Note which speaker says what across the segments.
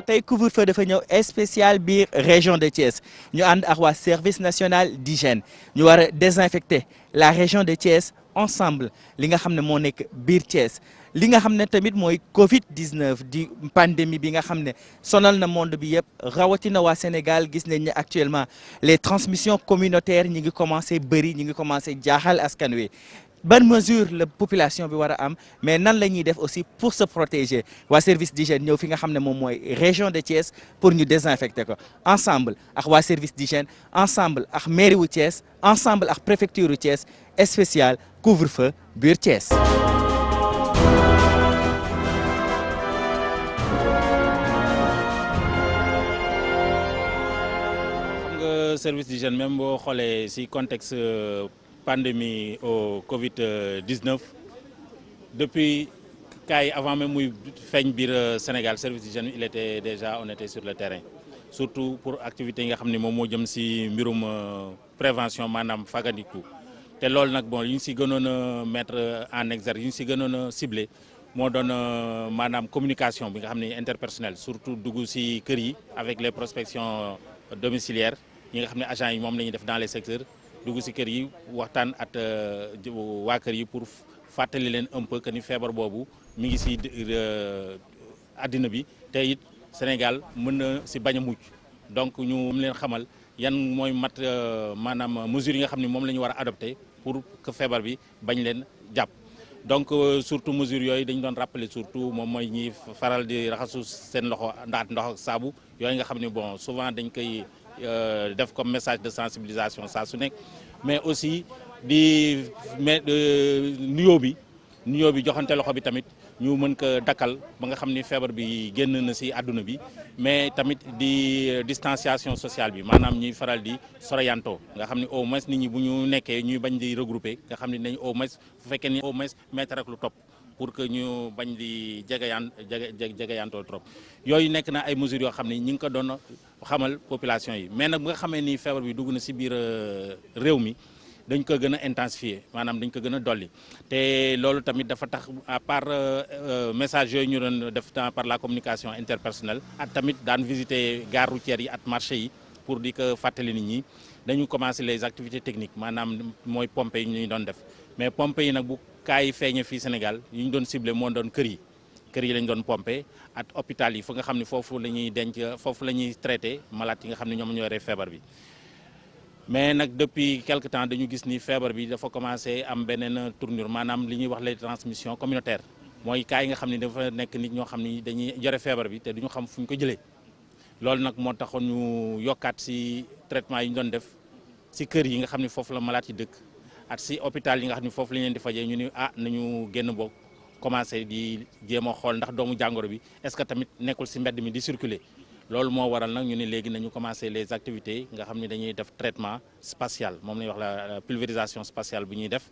Speaker 1: tey couvre-feu dafa ñëw spécial biir région de Thiès ñu ànd ak waa service national d'hygiène ñu war a désinfecter la région de Thiès ensemble li nga xam ne moo nekk biir Thiès li nga xam ne tamit mooy Covid-19 di pandémie bi nga xam ne sonal na monde bi yëpp rawatina waa Sénégal gis nañ ne actuellement les transmissions communautaires ñi ngi commencé bëri ñi ngi commencé jaaxal askan wi. Ban mesure la population bi war a am mais nan la ñuy def aussi pour se protéger waa service d'hygiène ñëw fi nga xam ne moom mooy région de Thiès pour ñu désinfecter ko ensemble ak waa service d'hygiène ensemble ak mairie wu Thiès ensemble ak préfecture wu Thiès spécial couvre-feu biir Thiès.
Speaker 2: Service d'hygiène même boo xoolee ci contexte pandémie au Covid-19 depuis cas yi avant même muy feeñ biir Sénégal service d'hygiène on était sur le terrain surtout pour activités yi nga xam ne moom moo jëm ci mbirum prévention maanaam fagandiku te loolu nag bon yi ñu ci gënoon a mettre en exergue yi ñu ci gënoon a ciblé moo doon maanaam communication bi nga xam ne interpersonnelle surtout dugg ci kër yi avec les prospections domiciliaires yi nga xam ne agents yi moom la ñuy def dans les secteurs dugg ci kër yi waxtaan at waa kër yi pour fàttali leen un peu que ni feebar boobu mi ngi ci àddina bi te it Sénégal mën na ci bañ a mucc donc ñu leen xamal yan mooy maanaam mesures yi nga xam ne moom la ñu war a adopter pour que feebar bi bañ leen jàpp. donc surtout mesures yooyu dañu doon rappeler surtout moom mooy ñi faral di raxasu seen loxo ndaat ndox ak saabu yooyu nga xam ne bon souvent dañ koy def comme message de sensibilisation saa su nekk mais aussi di nuyoo bi joxante loxo bi tamit ñu mën ko dakkal ba nga xam ni feebar bi génn na ci àdduna bi mais tamit di distanciation sociale bi maanaam ñuy faral di soroyanto nga xam ni au moins nit ñi bu ñu nekkee ñuy bañ di regrouper nga xam ni nañ au moins bu fekkee ni au moins mètre rek lu topp pour que ñu bañ di jegeyantoo trop yooyu nekk na ay mesures yoo xam ne ñi ngi ko doon xamal population yi mais nag bu nga xamee ni feebar bi dugg na ci biir réew mi dañ ko gën a intensifier maanaam dañ ko gën a dolli te loolu tamit dafa tax à part message yooyu ñu doon def par la communication interpersonnelle ak tamit daan visiter gare routière yi ak marché yi pour di ko fàttali nit ñi dañu commencer les activités techniques maanaam mooy pompe yi ñu doon def mais pompe yi nag bu cas yi feeñee fii Sénégal yi ñu doon ciblé moo doon kër yi lañ doon pompe ak hôpital yi fa nga xam ne foofu la ñuy denc foofu la ñuy traité malade yi nga xam ne ñoom ñoo yore feebar bi. mais nag depuis quelque temps dañu gis ni feebar bi dafa commencé am beneen tournure maanaam li ñuy wax les transmissions communautaires mooy cas yi nga xam ne dafa nekk nit ñoo xam ni dañuy yore feebar bi te duñu xam fu ñu ko jëlee loolu nag moo taxoon ñu yokkaat ci traitement yi ñu doon def ci kër yi nga xam ne foofu la malade yi dëkk ak ci hôpital yi nga xam ne foofu la ñu leen di fajee ñu ni nañu génn boog commencé di jéem a xool ndax doomu jàngoro bi est-ce que tamit nekkul ci mbedd mi di circuler loolu moo waral nag ñu ne léegi nañu commencé les activités nga xam ne dañuy def traitement spatial moom la ñuy wax la pulvérisation spatiale bu ñuy def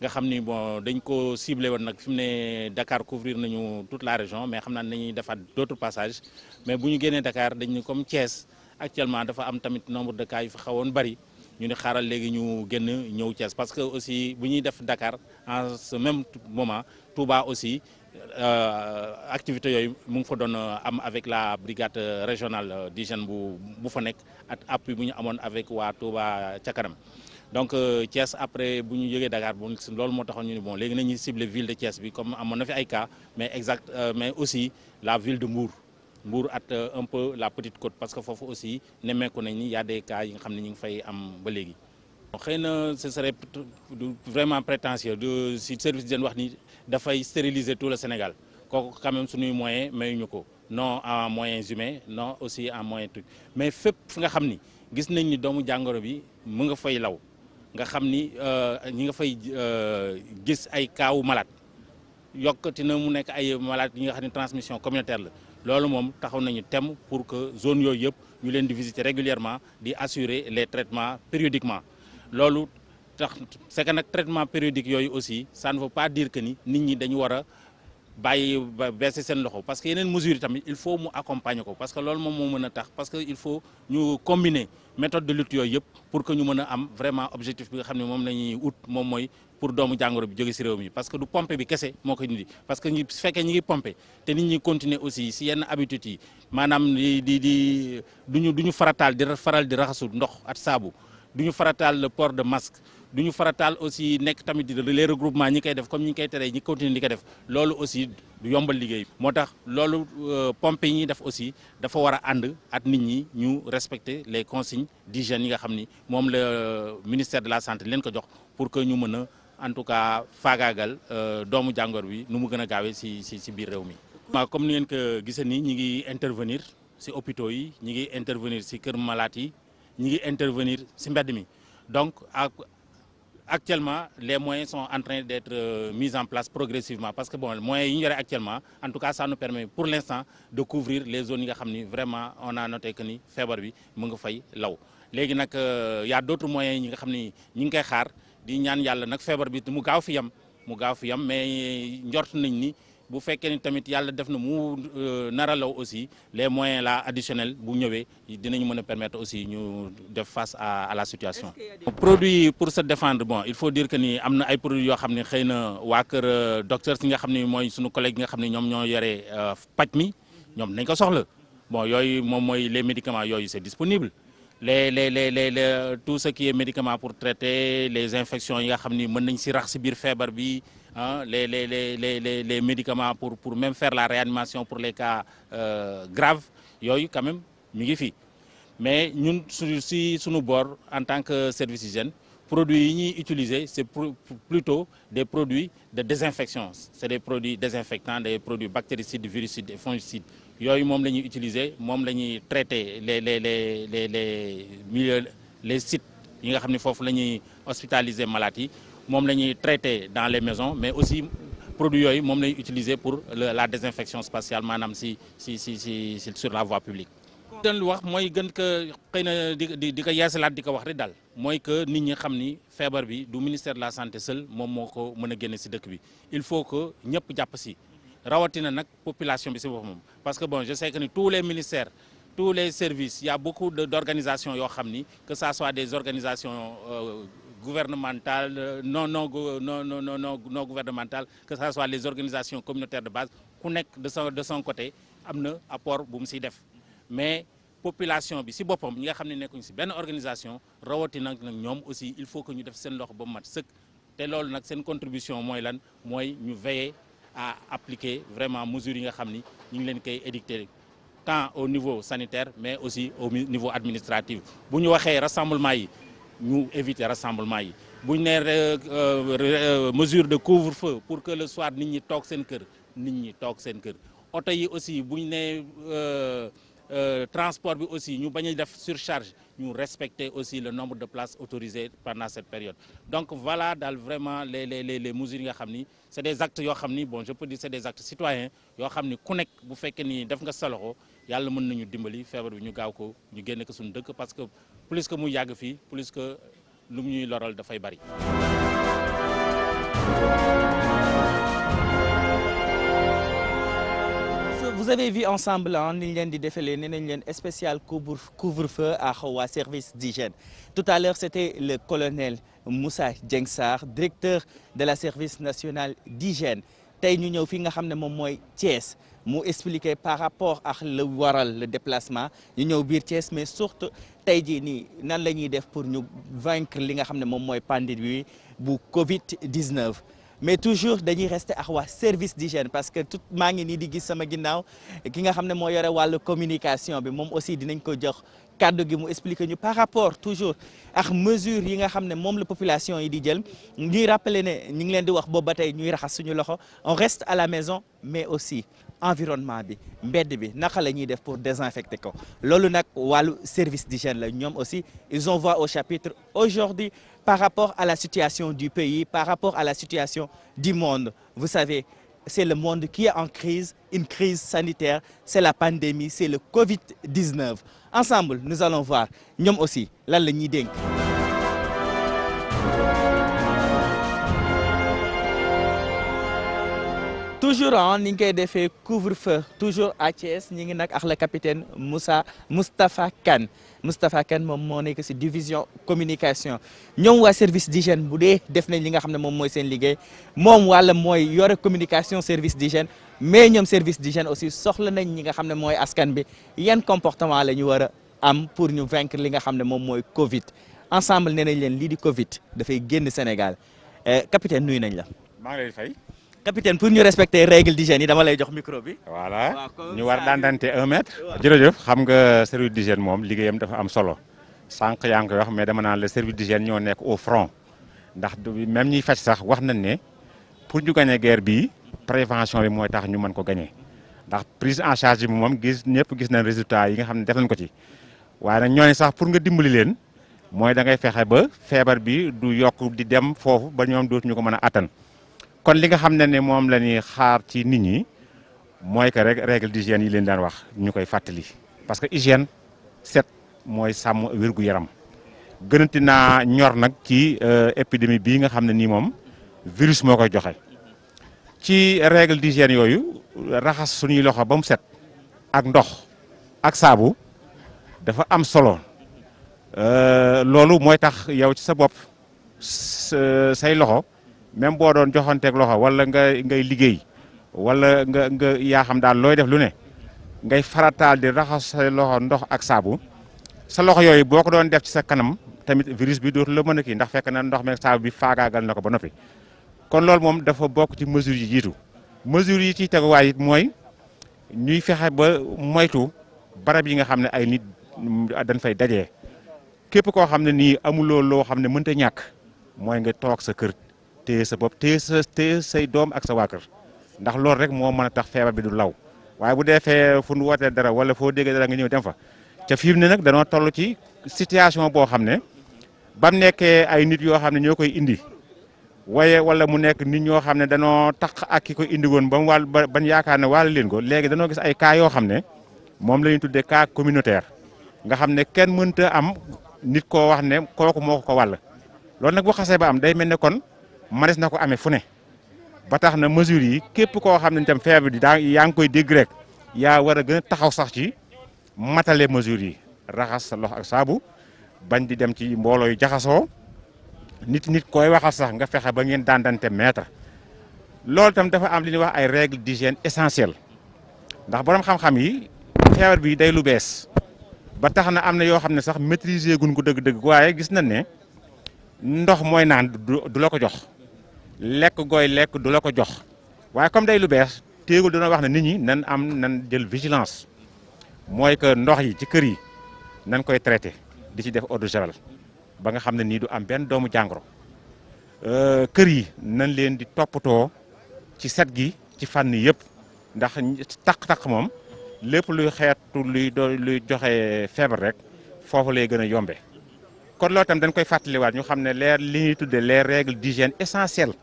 Speaker 2: nga xam ni bon dañ ko ciblé woon nag fi mu ne Dakar couvrir nañu toute la région mais xam naa nañuy defaat d'autres passages mais bu ñu génnee Dakar dañu comme Thiès actuellement dafa am tamit nombre de cas yu fi xawoon bari ñu ne xaaral léegi ñu génn ñëw Thiès parce que aussi bu ñuy def Dakar en ce même moment Touba aussi activité yooyu mu ngi fa doon am avec la brigade régionale d'hygiène bu fa nekk ak appui bu ñu amoon avec waa Touba ca kanam donc Thiès après bu ñu jógee Dakar bon loolu moo taxoon ñu ne bon léegi nañuy cibler ville de Thiès bi comme amoon na fi ay cas mais aussi la ville de Mbour at un peu la Petite Côte parce que foofu aussi nemmeeku nañ ni y a des cas yi nga xam ne ñu ngi fay am ba léegi. xëy na ce serait vraiment prétentieux de si service d'hygiène wax ni dafay stériliser tout le Sénégal kooku quand même suñuy moyens mayuñu ko non en moyens humains non aussi en moyens trucs mais fépp fi nga xam ni gis nañ ni doomu jàngoro bi mu nga fay law nga xam ni ñi nga fay gis ay cas wu malade yokkati na mu nekk ay malade yi nga xam ne transmission communautaire la loolu moom taxaw nañu thème pour que zone yooyu yëpp ñu leen di visiter régulièrement di assurer les traitements périodiquement loolu tax c'est que nag traitement périodique yooyu aussi ça ne veut pas dire que ni nit ñi dañu war a bàyyi ba baisser seen loxo parce que yeneen mesures yi tamit il faut mu accompagner ko parce que loolu moom moo mën a tax parce que il faut ñu combiner méthode de lutte yooyu yëpp pour que ñu mën a am vraiment objectif bi nga xam ne moom la ñuy ut moom mooy pour doomu jàngoro bi jóge ci réew mi parce que du pompe bi kese moo koy indi parce que ñi su fekkee ñi ngi pompe te nit ñi continuer aussi ci yenn habitudes yi maanaam duñu farataal di faral di raxasu ndox at saabu duñu farataal le port de masque duñu farataal aussi nekk tamit les regroupements ñi koy def comme ñi koy teree ñi continuer di ko def loolu aussi du yombal liggéey moo tax loolu pompe yi ñuy def aussi dafa war a ànd at nit ñi ñu respecter les consignes d'hygiène yi nga xam ni moom la ministère de la santé leen ko jox pour que ñu mën a en tout cas faagaagal doomu jàngor bi nu mu gën a gaawee ci biir réew mi. comme ni ngeen ko gisee nii ñi ngi intervenir ci hôpitaux yi ñi ngi intervenir ci kër malade yi ñi ngi intervenir ci mbedd mi donc actuellement les moyens sont en train d'être mis en place progressivement parce que bon moyens yi ñu yore actuellement en tout cas ça nous permet pour l'instant de couvrir les zones yi nga xam ni vraiment on a noté que ni feebar bi mu nga fay law léegi nag y a d'autres moyens yi nga xam ni ñi ngi koy xaar di ñaan yàlla nag feebar bi mu gaaw fi yam mais njort nañ ni bu fekkee ni tamit yàlla def na mu nara law aussi les moyens là additionnels bu ñëwee dinañu mën a permettre aussi ñu def face à la situation. Produit pour se défendre bon il faut dire que ni am na ay produits yoo xam ne xëy na waa kër docteur si nga xam ne mooy sunu collègue yi nga xam ne ñoom ñoo yore paj mi ñoom nañ ko soxla bon yooyu moom mooy les médicaments yooyu c'est disponible. Tout ce qui est médicaments pour traiter les infections yi nga xam ni mën nañ si rax si biir feebar bi les médicaments pour même faire la réanimation pour les cas graves yooyu quand même mi ngi fi mais ñun si suñu bord en tant que service hygiène produits yi ñuy utiliser c'est plutôt des produits de désinfection c'est des produits désinfectants des produits bactéricides virucides et fongicides yooyu moom la ñuy utiliser moom la ñuy traiter les sites yi nga xam ne foofu la ñuy hospitaliser malades yi moom la ñuy traiter dans les maisons mais aussi produits yooyu moom la ñuy utiliser pour la désinfection spatiale maanaam sur la voie publique. dañ lu wax mooy gën ko xëy na di ko yeesalaat di ko wax rek daal mooy que nit ñi xam ni feebar bi du ministère de la santé seul moom moo ko mën a génne ci dëkk bi il faut que ñëpp jàpp ci. rawatina nag population bi ci boppam parce que bon je sais que ni tous les ministères tous les services il y a beaucoup d'organisations yoo xam ni que ça soit des organisations gouvernementales non gouvernementales que ça soit les organisations communautaires de base ku nekk de son côté am na apport bu mu ciy def mais population bi ci boppam ñi nga xam ne nekkuñ ci benn organisation rawatina nag ñoom aussi il faut que ñu def seen loxo ba mu mat sëkk te loolu nag seen contribution mooy lan mooy ñu veiller à appliquer vraiment mesures yi nga xam ni ñu ngi leen koy édicter tant au niveau sanitaire mais aussi au niveau administratif bu ñu waxee rassemblement yi ñu éviter rassemblement yi bu ñu nee mesure de couvre-feu pour que le soir nit ñi toog seen kër nit ñi toog seen kër oto yi aussi bu ñu nee transport bi aussi ñu bañ a def surcharge ñu respecter aussi le nombre de places autorisées pendant cette période donc voilà daal vraiment les mesures yi nga xam ni c'est des actes yoo xam ni bon je peux dire c'est des actes citoyens yoo xam ni ku nekk bu fekkee ni def nga sa loxo yàlla mën nañu dimbali feebar bi ñu gaaw ko ñu génne ko suñu dëkk parce que plus que muy yàgg fii plus que lu mu ñuy loral dafay bari.
Speaker 1: Vous avez vu ensemble ni ñu leen di defalee nee nañ leen spécial couvre-feu ak waa service d'hygiène tout à l'heure c'était le colonel Moussa Dieng Sarr directeur de la service national d'hygiène tey ñu ñëw fi nga xam ne moom mooy Thiès mu expliquer par rapport ak le waral le déplacement ñu ñëw biir Thiès mais surtout tey jii nii nan la ñuy def pour ñu vaincre li nga xam ne moom mooy pandémie bu Covid-19. mais toujours dañuy rester ak waa service d'hygiène parce que tout maa ngi nii di gis sama ginnaaw ki nga xam ne moo yore wàllu communication bi moom aussi dinañ ko jox kàddu gi mu expliquer ñu par rapport toujours ak mesures yi nga xam ne moom la population yi di jël ñuy rappeler ne ñu ngi leen di wax boobu ba tey ñuy raxas suñu loxo on reste à la maison mais aussi environnement bi mbedd bi naka la ñuy def pour désinfecter ko loolu nag wàllu service d'hygiène la ñoom aussi ils ont voix au chapitre aujourd'hui par rapport à la situation du pays par rapport à la situation du monde vous savez c'est le monde qui est en crise une crise sanitaire c'est la pandémie c'est le Covid-19 ensemble nous allons voir ñoom aussi lan la ñuy dénk. toujours ni ñu koy defee couvre-feu toujours à Thiès ñi ngi nag ak le capitaine Moustapha Kane moom moo nekk ci division communication ñoom waa service d'hygiène bu dee def nañ li nga xam ne moom mooy seen liggéey moom wala mooy yore communication service d'hygiène mais ñoom service d'hygiène aussi soxla nañ ñi nga xam ne mooy askan bi yan comportement la ñu war a am pour ñu vaincre li nga xam ne moom mooy Covid ensemble nee nañ leen lii di Covid dafay génn Sénégal capitaine nuyu nañ la.
Speaker 3: maa ngi lay fay.
Speaker 1: capitaine pour ñu respecter règle d'hygiène yi dama lay jox micro bi.
Speaker 3: voilà ñu war dandante 1 mètre. jërëjëf xam nga service d'hygiène moom liggéeyam dafa am solo sànq yaa ngi koy wax mais dama naan le service d'hygiène ñoo nekk au front ndax même ñiy faj sax wax nañ ne pour ñu gagner guerre bi prévention bi mooy tax ñu mën ko gagner ndax prise en charge bi moom ñëpp gis nañ résultat yi nga xam ne def nañ ko ci waaye nag ñooñu sax pour nga dimbali leen mooy da ngay fexe ba feebar bi du yokk di dem foofu ba ñoom dootuñu ko mën a attan. kon li nga xam ne moom la ñuy xaar ci nit ñi mooy que rek règle d'hygiène yi leen daan wax ñu koy fàttali parce que hygiène set mooy sàmm wér-gu-yaram gënanti naa ñor nag ci épidémie bii nga xam ne nii moom virus moo koy joxe ci règle d'hygiène yooyu raxas suñuy loxo ba mu set ak ndox ak saabu dafa am solo loolu mooy tax yow ci sa bopp say loxo. même boo doon joxanteeg loxo wala ngay liggéey wala nga yaa xam daal looy def lu ne ngay farataal di raxas sa loxo ndox ak saabu sa loxo yooyu boo ko doon def ci sa kanam tamit virus bi dootu la mën a kii ndax fekk na ndox meeg saabu bi faagaagal na ko ba noppi. kon loolu moom dafa bokk ci mesures yi jiitu mesures yi ciy teguwaay it mooy ñuy fexe ba moytu barab yi nga xam ne ay nit dañ fay dajee képp koo xam ne nii amuloo loo xam ne mënta ñàkk mooy nga toog sa kër. téye sa bopp téye say doom ak sa waa kër ndax loolu rek moo mën a tax feebar bi du law waaye bu defee fu nu wootee dara wala foo déggee dara nga ñëw dem fa ca fi mu ne nag danoo toll ci situation boo xam ne bam nekkee ay nit yoo xam ne ñoo koy indi waaye wala mu nekk nit ñoo xam ne danoo tax ak ki koy indi woon ba mu wàll ban yaakaar ne wàll leen ko léegi danoo gis ay cas yoo xam ne moom la ñuy tuddee cas communautaire nga xam ne kenn mënta am nit koo wax ne kooku moo ko wàll loolu nag bu xasee ba am day mel ne kon. manes na ko amee fu ne ba tax na mesures yi képp koo xam ne itam feebar bi yaa ngi koy dégg rek yaa war a gën a taxaw sax ci matale mesures yi raxas sa loxo ak saabu bañ di dem ci mbooloo yu jaxasoo nit koy waxal sax nga fexe ba ngeen dandante mètre loolu itam dafa am li ñuy wax ay règles d'hygiène essentielles ndax borom xam-xam yi feebar bi day lu bees ba tax na am na yoo xam ne sax maîtriser gun ko dëgg-dëgg waaye gis nañ ne ndox mooy naan du la ko jox. lekk gooy lekk du la ko jox waaye comme day lu bees téegul dina wax ne nit ñi nan jël vigilance mooy que ndox yi ci kër yi nan koy traité di ci def eau de javel ba nga xam ne nii du am benn doomu jàngoro kër yi nan leen di toppatoo ci set gi ci fànn yëpp ndax taq-taq moom lépp luy xeetu luy joxe feebar rek foofu lay gën a yombe kon loolu tam dañ koy fàttaliwaat ñu xam ne li ñuy tuddee les règles d'hygiène essentielles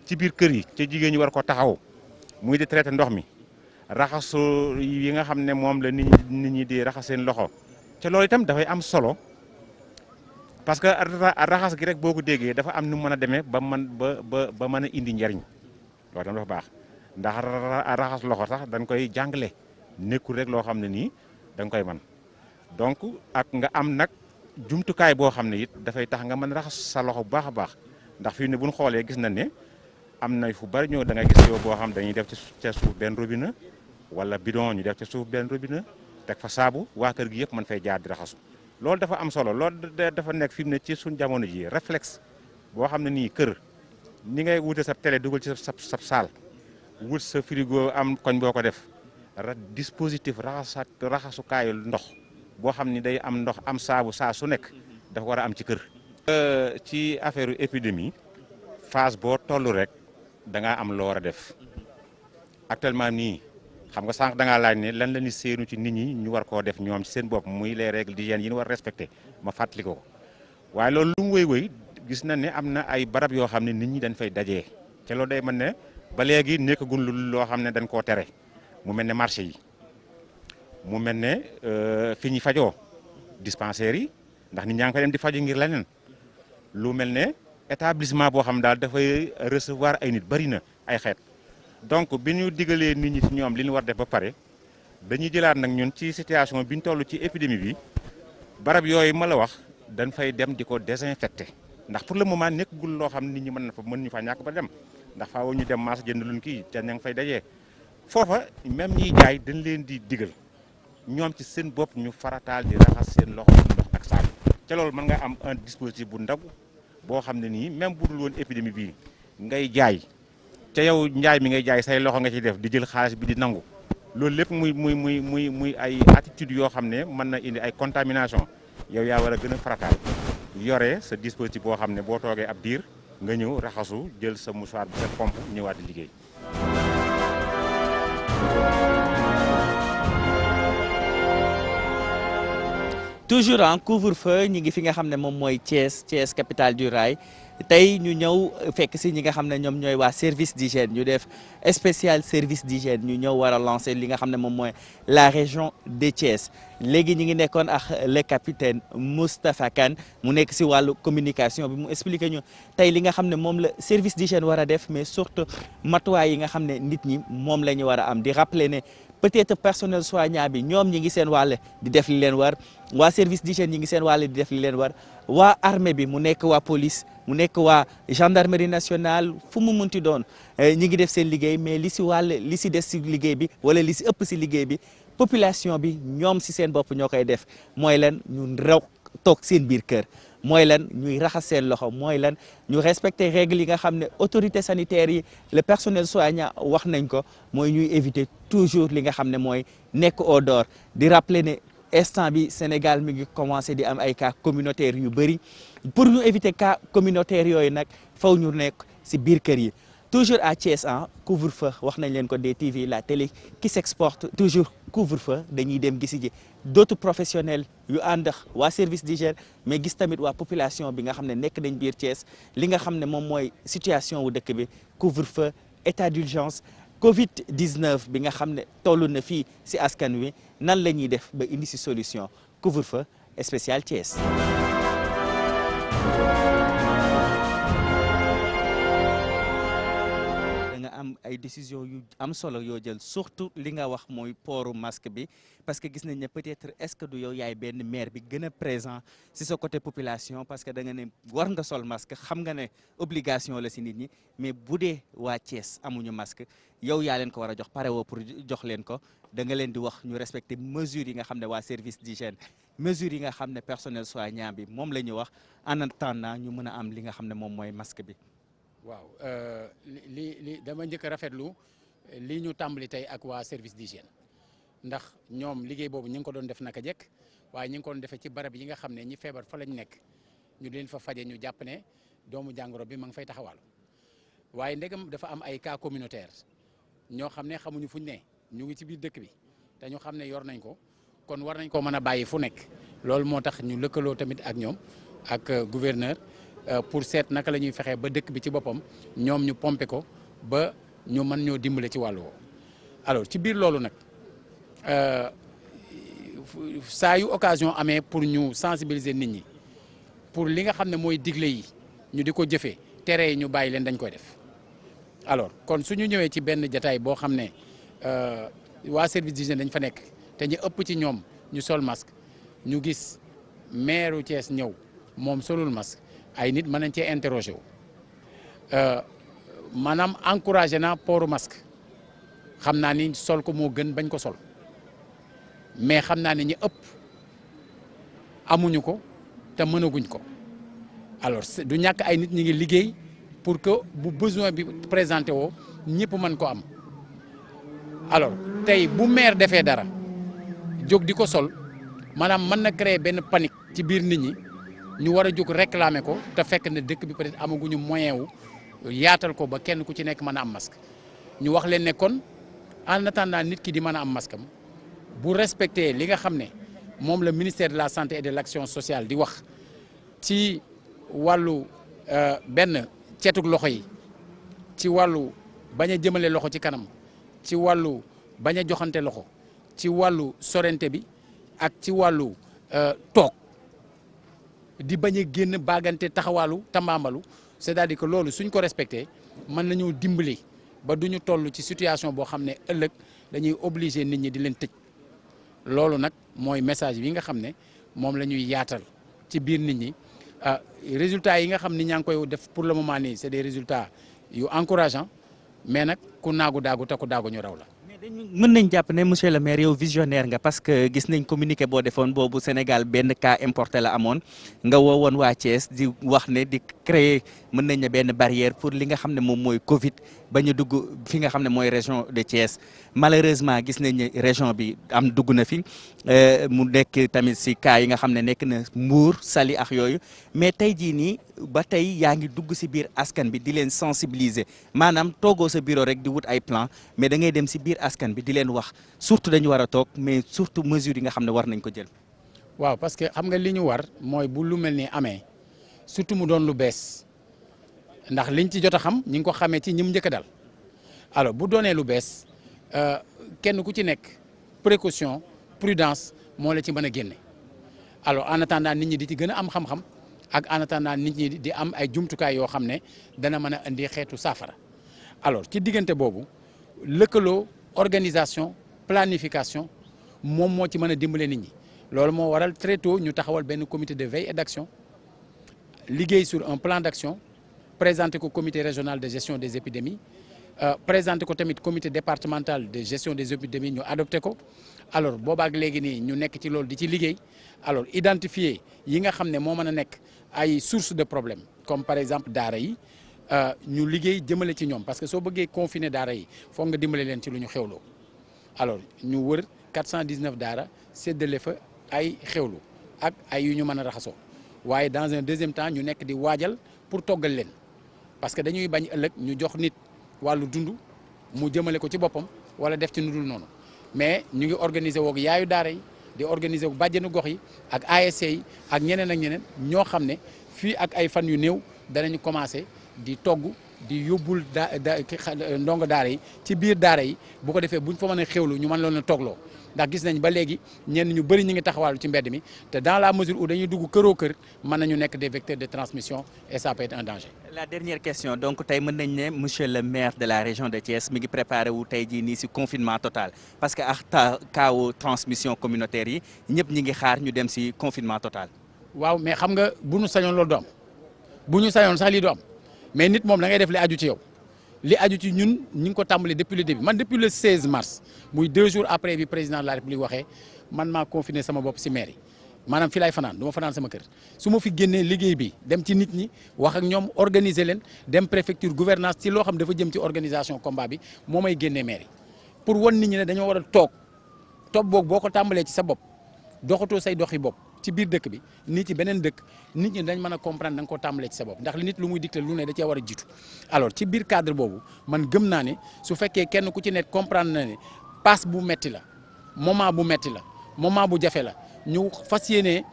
Speaker 3: ci biir kër yi ci jigéen ñi war ko taxaw muy di traité ndox mi raxasu yi nga xam ne moom la nit ñi di raxas seen loxo te loolu itam dafay am solo parce que raxas gi rek boo ko déggee dafa am nu mën a demee ba mën a indi njariñ loolu itam dafa baax ndax raxas loxo sax dañ koy jàngale nekkul rek loo xam ne nii da nga koy man donc ak nga am nag jumtukaay boo xam ne it dafay tax nga mën raxas sa loxo bu baax a baax ndax fii ne bu ñu xoolee gis nañ ne am na fu bari ñëw da nga gis yow boo xam dañuy def ca suuf benn robinet wala bidon ñu def ca suuf benn robinet teg fa saabu waa kër gi yëpp mën fay jaar di raxasu loolu dafa am solo loolu dafa nekk fi mu ne ci suñ jamono ji réflexe boo xam ne nii kër ni ngay wute sa télé dugal ci sa saal wut sa frigo am koñ boo ko def dispositif raxasukaayu ndox boo xam ni day am ndox am saabu saa su nekk dafa war a am ci kër. ci affaire épidémie phase boo toll rek da ngaa am loo war a def actuellement nii xam nga sànq da ngaa laaj ne lan la ñuy séenu ci nit ñi ñu war koo def ñoom ci seen bopp muy les règles d'hygiène yi ñu war respecté ma fàttali ko waaye loolu lu mu wéy gis na ne am na ay barab yoo xam ne nit ñi dañ fay dajee te loolu day mën ne ba léegi nekkagul loo xam ne dañ koo tere mu mel ne marché yi. mu mel ne fi ñu fajoo dispensaires yi ndax nit ñaa ngi fa dem di faju ngir leneen lu mel ne établissement boo xam daal dafay recevoir ay nit bari na ay xeet donc bi ñu digalee nit ñi ci ñoom li ñu war def ba pare dañuy jëlaat nag ñun ci situation bi ñu toll ci épidémie bi barab yooyu ma la wax dañ fay dem di ko désinfecté ndax pour le moment nekkagul loo xam nit ñi mën ñu fa ñàkk ba dem ndax faaw ñu dem marché jënd luñ kii te ña ngi fay dajee foofa même ñiy jaay dañ leen di digal ñoom ci seen bopp ñu farataal di raxas seen loxo ndox ak saabu ca loolu mën nga am un dispositif bu ndaw boo xam ne nii même bu dul woon épidémie bii ngay jaay te yow njaay mi ngay jaay say loxo nga ci def di jël xaalis bi di nangu loolu lépp muy ay attitude yoo xam ne mën na indi ay contamination yow yaa war a gën a farataal yore sa dispositif boo xam ne boo toogee ab diir nga ñëw raxasu jël sa mouchoir bi sa pompe ñëwaat di liggéey.
Speaker 1: toujours en couvre-feu ñi ngi fi nga xam ne moom mooy Thiès capitale du rail tey ñu ñëw fekk si ñi nga xam ne ñoom ñooy waa service d'hygiène ñu def spécial service d'hygiène ñu ñëw war a lancer li nga xam ne moom mooy la région de Thiès léegi ñi ngi nekkoon ak le capitaine Moustapha Kane mu nekk si wàllu communication bi mu expliqué ñu tey li nga xam ne moom la service d'hygiène war a def mais surtout matuwaay yi nga xam ne nit ñi moom la ñu war a am di rappeler ne peut-être personnel soignant bi ñoom ñi ngi seen wàll di def li leen war waa service d'hygiène ñi ngi seen wàll di def li leen war waa armée bi mu nekk waa police mu nekk waa gendarmerie nationale fu mu munti doon ñi ngi def seen liggéey mais li si wàll li si des si liggéey bi wala li si ëpp si liggéey bi population bi ñoom si seen bopp ñoo koy def mooy lan ñu raw toog seen biir kër mooy lan ñuy raxas seen loxo mooy lan ñu respecter règles yi nga xam ne autorités sanitaires yi le personnel soignant wax nañ ko mooy ñuy éviter toujours li nga xam ne mooy nekk au dehors di rappeler ne instant bi Sénégal mi ngi commencé di am ay cas communautaires yu bëri pour ñu éviter cas communautaires yooyu nag faw ñu nekk si biir kër yi toujours à Thiès en couvre-feu wax nañ leen ko DTV la télé qui s'exporte toujours couvre-feu dañuy dem gisi ji d'autres professionnels yu ànd waa service d'hygiène mais gis tamit waa population bi nga xam ne nekk nañ biir Thiès li nga xam ne moom mooy situation wu dëkk bi couvre-feu état d'urgence Covid-19 bi nga xam ne toll na fii si askan wi nan la ñuy def ba indi si solution couvre-feu spécial Thiès. am ay décisions yu am solo yoo jël surtout li nga wax mooy pooru masque bi parce que gis nañ ne peut-être est-ce que du yow yaay benn maire bi gën a présent si sa côté population parce que da nga ne war nga sol masque xam nga ne obligation la si nit ñi mais bu dee waa Thiès amuñu masque yow yaa leen ko war a jox pare woo pour jox leen ko da nga leen di wax ñu respecter mesures yi nga xam ne waa service d'hygiène mesures yi nga xam ne personnel soignant bi moom la ñu wax en attendant ñu mën a am li nga xam ne moom mooy masque bi.
Speaker 4: waaw li dama njëkk a rafetlu lii ñu tàmbali tey ak waa service d'hygiène ndax ñoom liggéey boobu ñu ngi ko doon def naka jekk waaye ñu ngi ko doon defee ci barab yi nga xam ne ñi feebar fa lañ nekk ñu leen fa faje ñu jàpp ne doomu jàngoro bi ma ngi fay taxawal waaye ndegam dafa am ay cas communautaire ñoo xam ne xamuñu fuñ ne ñu ngi ci biir dëkk bi te ñu xam ne yor nañ ko kon war nañ ko mën a bàyyi fu nekk loolu moo tax ñu lëkkaloo tamit ak ñoom ak gouverneur pour seet naka la ñuy fexee ba dëkk bi ci boppam ñoom ñu pomper ko ba ñu mën ñoo dimbale ci wàllu woowu alors ci biir loolu nag saa yu occasion amee pour ñu sensibiliser nit ñi pour li nga xam ne mooy digle yi ñu di ko jëfee tere yi ñu bàyyi leen dañ koy def alors kon su ñu ñëwee ci benn jataay boo xam ne waa service d'hygiène dañ fa nekk te ñu ëpp ci ñoom ñu sol masque ñu gis maire Thiès ñëw moom solul masque ay nit mën nañ cee interroger wu maanaam encouragé naa pooru masque xam naa ni sol ko moo gën bañ ko sol mais xam naa ne ñi ëpp amuñu ko te mënaguñ ko alors du ñàkk ay nit ñi ngi liggéey pour que bu besoin bi présenté woo ñëpp mën ko am alors tey bu maire defee dara jóg di ko sol maanaam mën na créer benn panique ci biir nit ñi ñu war a jóg réclamer ko te fekk ne dëkk bi peut-être amaguñu moyen wu yaatal ko ba kenn ku ci nekk mën a am masque ñu wax leen ne kon en attendant nit ki di mën a am masque am bu respecté li nga xam ne moom la ministère de la santé et de l'action sociale di wax ci wàllu benn ceetug loxo yi ci wàllu bañ a jëmale loxo ci kanam ci wàllu bañ a joxante loxo ci wàllu sorente bi ak ci wàllu toog di bañ a génn baagante taxawaalu tambaambalu c'est-à-dire que loolu suñ ko respecté mën nañoo dimbali ba du ñu toll ci situation boo xam ne ëllëg dañuy obligé nit ñi di leen tëj loolu nag mooy message bi nga xam ne moom la ñuy yaatal ci biir nit ñi résultats yi nga xam ni ñaa ngi koy def pour le moment nii c'est des résultats yu encourageants mais nag ku naagu daagu te ku daagu ñu raw la.
Speaker 1: mën nañ jàpp ne monsieur le maire yow visionnaire nga parce que gis nañ communiqué boo defoon boobu Sénégal benn cas importé la amoon nga woowoon waa Thiès di wax ne di créer mën nañ ne benn barrière pour li nga xam ne moom mooy Covid ba ñu dugg fi nga xam ne mooy région de Thiès malheureusement gis nañ ne région bi am dugg na fi mu nekk tamit si cas yi nga xam ne nekk na Mbour Saly ak yooyu mais tey jii nii ba tey yaa ngi dugg si biir askan bi di leen sensibiliser maanaam toogoo sa bureau rek di wut ay plan mais da ngay dem si biir askan bi di leen wax surtout dañu war a toog mais surtout mesures yi nga xam ne war nañ ko jël.
Speaker 4: waaw parce que xam nga li ñu war mooy bu lu mel ni amee surtout mu doon lu bees ndax liñ ci jot a xam ñi ngi ko xamee ci ñim njëkk a dal alors bu doonee lu bees kenn ku ci nekk précaution prudence moo la ci mën a génne alors en attendant nit ñi di ci gën a am xam-xam ak en attendant nit ñi di am ay jumtukaay yoo xam ne dana mën a indi xeetu saafara alors ci diggante boobu lëkkaloo organisation planification moom moo ci mën a dimbale nit ñi loolu moo waral très tôt ñu taxawal benn comité de veille et d'action liggéey sur un plan d'action présenté ko comité régional de gestion des épidémies présenté ko tamit comité départemental de gestion des épidémies ñu adopté ko alors boobaak léegi nii ñu nekk ci loolu di ci liggéey alors identifier yi nga xam ne moo mën a nekk ay sources de problème comme par exemple daara yi ñu liggéey jëmale ci ñoom parce que soo bëggee confiner daara yi foog nga dimbale leen ci lu ñu xewloo alors ñu wër 419 daara séddale fa ay xewlu ak ay yu ñu mën a raxasoo waaye dans un deuxième temps ñu nekk di waajal pour toggal leen parce que dañuy bañ ëllëg ñu jox nit wàllu dund mu jëmale ko ci boppam wala def ci nu dul noonu mais ñu ngi organiser woog yaayu daara yi di organiser woog bàjjenu gox yi ak ASC yi ak ñeneen ak ñeneen ñoo xam ne fii ak ay fan yu néew danañu commencer di togg di yóbbul ndongo daara yi ci biir daara yi bu ko defee buñ fa mën a xewlu ñu mën loon a toogloo ndax gis nañ ba léegi ñenn ñu bëri ñu ngi taxawaalu ci mbedd mi te dans la mesure où dañuy dugg këroo kër mën nañu nekk des vecteurs de transmission et ça peut être un danger.
Speaker 1: La dernière question donc tey mën nañ ne monsieur le maire de la région de Thiès mi ngi préparé wu tey jii nii si confinement total parce que ak kaawu transmission communautaire yi ñëpp ñi ngi xaar ñu dem si confinement total.
Speaker 4: waaw mais xam nga bu ñu sañoon loolu du am bu ñu sañoon sax lii du am mais nit moom da ngay def li aju ci yow. li aju ci ñun ñu ngi ko tàmbali depuis le début man depuis le 16 mars muy 2 jours après bi président de la république waxee man maa confiné sama bopp si maire yi maanaam fi laay fanaan du ma fanaan sama kër su ma fi génnee liggéey bi dem ci nit ñi wax ak ñoom organiser leen dem préfecture gouvernance ci loo xam dafa jëm ci organisation combat bi moo may génnee maire yi pour wan nit ñi ne dañoo war a toog boog boo ko tàmbalee ci sa bopp doxatoo say doxi bopp ci biir dëkk bi nit ci beneen dëkk nit ñi dañ mën a comprendre da nga koo tàmbalee ci sa bopp ndax li nit lu muy dicté lu ne da cee war a jiitu alors ci biir cadre boobu man gëm naa ne su fekkee kenn ku ci nekk comprendre na ne passe bu metti la moment bu metti la moment bu jafe la ñu fas yéene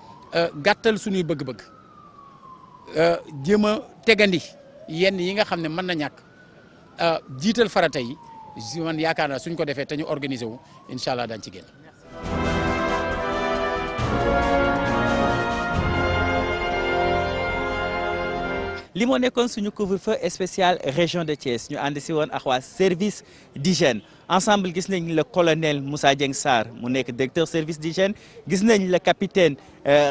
Speaker 4: gàttal suñuy bëgg-bëgg jéem a tegandi yenn yi nga xam ne mën na ñàkk jiital farata yi man yaakaar naa suñ ko defee te ñu organiser wu incha allah dañ ci génn.
Speaker 1: li moo nekkoon suñu couvre-feu spécial région de Thiès ñu ànd si woon ak waa service d'hygiène ensemble gis nañ le colonel Moussa Dieng Sarr mu nekk directeur service d'hygiène gis nañ le capitaine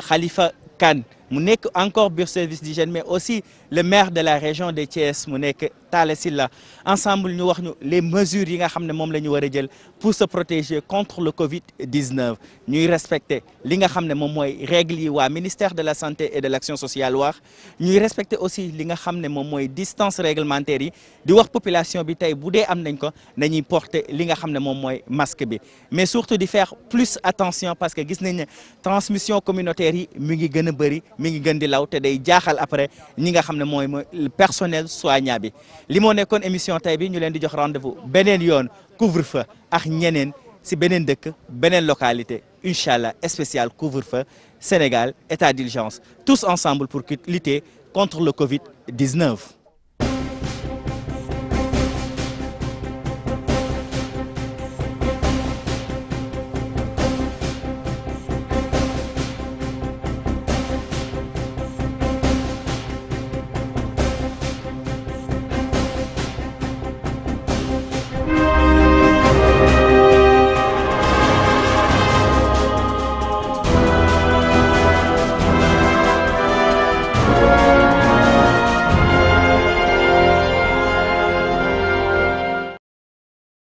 Speaker 1: Khalifa Kane mu nekk encore biir service d'hygiène mais aussi le maire de la région de Thiès mu nekk Talla Sylla ensemble ñu wax ñu les mesures yi nga xam ne moom la ñu war a jël pour se protéger contre le Covid-19 ñuy respecter li nga xam ne moom mooy règles yi waa ministère de la santé et de l'action sociale wax ñuy respecter aussi li nga xam ne moom mooy distance réglementaire yi di wax population bi tey bu dee am nañ ko nañuy porter li nga xam ne moom mooy masque bi mais surtout di faire plus attention parce que gis nañ ne transmission communautaire yi mi ngi gën a bëri mi ngi gën di law te day jaaxal après ñi nga xam ne mooy personnel soignant bi li moo nekkoon émission tey bi ñu leen di jox rendez-vous beneen yoon couvre-feu ak ñeneen si beneen dëkk beneen localité incha allah spécial couvre-feu Sénégal état d'urgence tous ensemble pour lutter contre le Covid-19.